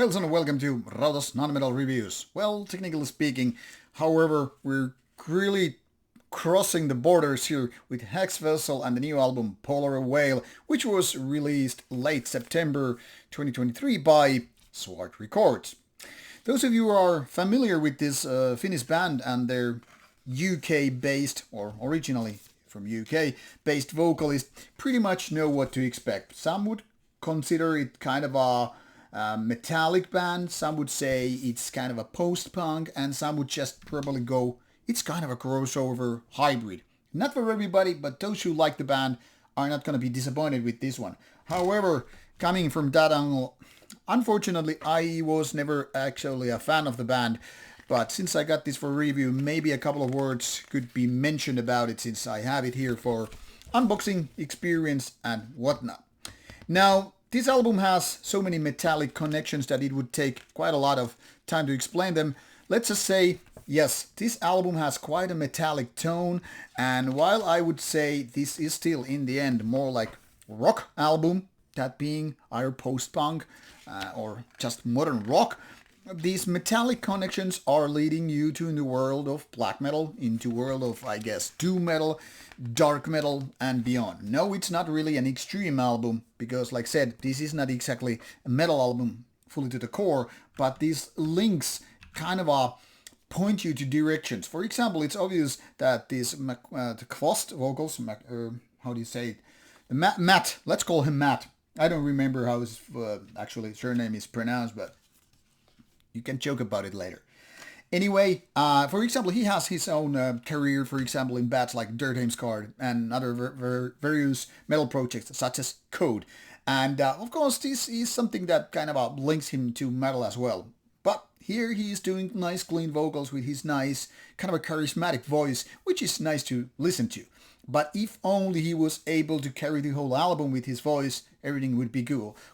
Miles and welcome to Rauta's non-metal reviews. Well, technically speaking, however, we're really crossing the borders here with Hexvessel and the new album Polar Whale, which was released late September 2023 by Svart Records. Those of you who are familiar with this Finnish band and their UK-based, or originally from UK-based vocalist, pretty much know what to expect. Some would consider it kind of a metallic band, some would say it's kind of a post-punk, and some would just probably go, it's kind of a crossover hybrid. Not for everybody, but those who like the band are not going to be disappointed with this one. However, coming from that angle, unfortunately I was never actually a fan of the band, but since I got this for review, maybe a couple of words could be mentioned about it since I have it here for unboxing experience and whatnot. Now, this album has so many metallic connections that it would take quite a lot of time to explain them. Let's just say, yes, this album has quite a metallic tone, and while I would say this is still in the end more like rock album, that being either post-punk or just modern rock, these metallic connections are leading you to the world of black metal, into world of, I guess, doom metal, dark metal, and beyond. No, it's not really an extreme album, because like I said, this is not exactly a metal album fully to the core, but these links kind of point you to directions. For example, it's obvious that these the Kvost vocals, how do you say it? Matt, let's call him Matt. I don't remember how his actually surname is pronounced, but you can joke about it later. Anyway, for example, he has his own career, for example, in bands like Dirthaim's Card and other various metal projects such as Code. And of course, this is something that kind of links him to metal as well. But here he is doing nice clean vocals with his nice kind of a charismatic voice, which is nice to listen to. But if only he was able to carry the whole album with his voice, everything would be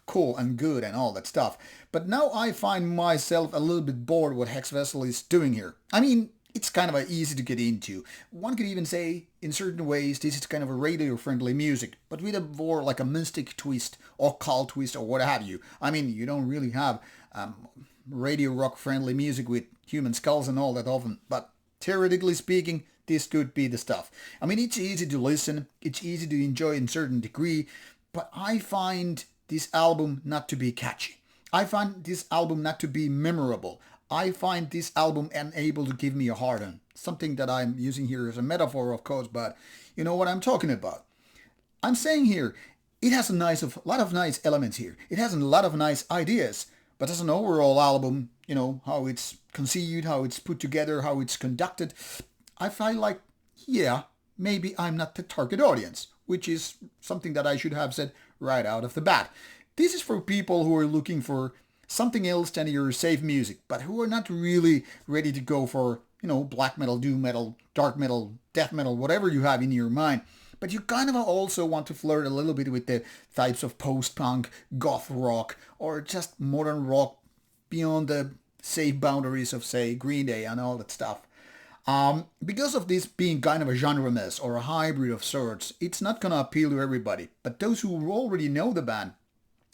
cool and good and all that stuff. But now I find myself a little bit bored what Hexvessel is doing here. I mean, it's kind of easy to get into. One could even say, in certain ways, this is kind of a radio-friendly music, but with a more like a mystic twist or cult twist or what have you. I mean, you don't really have radio rock-friendly music with human skulls and all that often, but theoretically speaking, this could be the stuff. I mean, it's easy to listen, it's easy to enjoy in certain degree, but I find this album not to be catchy. I find this album not to be memorable. I find this album unable to give me a hard-on. Something that I'm using here as a metaphor, of course, but you know what I'm talking about. I'm saying here, it has a lot of nice elements here. It has a lot of nice ideas, but as an overall album, you know, how it's conceived, how it's put together, how it's conducted, I feel like, yeah, maybe I'm not the target audience, which is something that I should have said right out of the bat. This is for people who are looking for something else than your safe music, but who are not really ready to go for, you know, black metal, doom metal, dark metal, death metal, whatever you have in your mind. But you kind of also want to flirt a little bit with the types of post-punk, goth rock, or just modern rock beyond the safe boundaries of, say, Green Day and all that stuff. Because of this being kind of a genre mess or a hybrid of sorts, it's not gonna appeal to everybody. But those who already know the band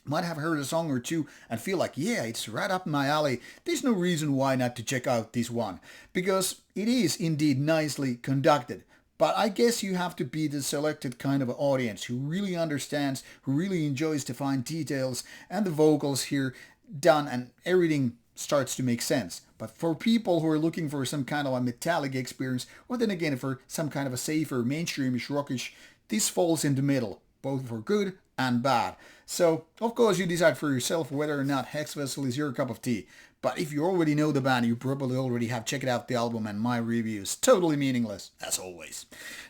might have heard a song or two and feel like, yeah, it's right up my alley. There's no reason why not to check out this one, because it is indeed nicely conducted. But I guess you have to be the selected kind of audience who really understands, who really enjoys the fine details and the vocals here done, and everything starts to make sense. But for people who are looking for some kind of a metallic experience, or then again for some kind of a safer, mainstreamish, rockish, this falls in the middle, both for good and bad. So, of course, you decide for yourself whether or not Hexvessel is your cup of tea. But if you already know the band, you probably already have checked out the album, and my review is totally meaningless, as always.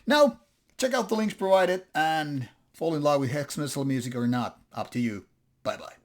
Now, check out the links provided and fall in love with Hexvessel music or not. Up to you. Bye-bye.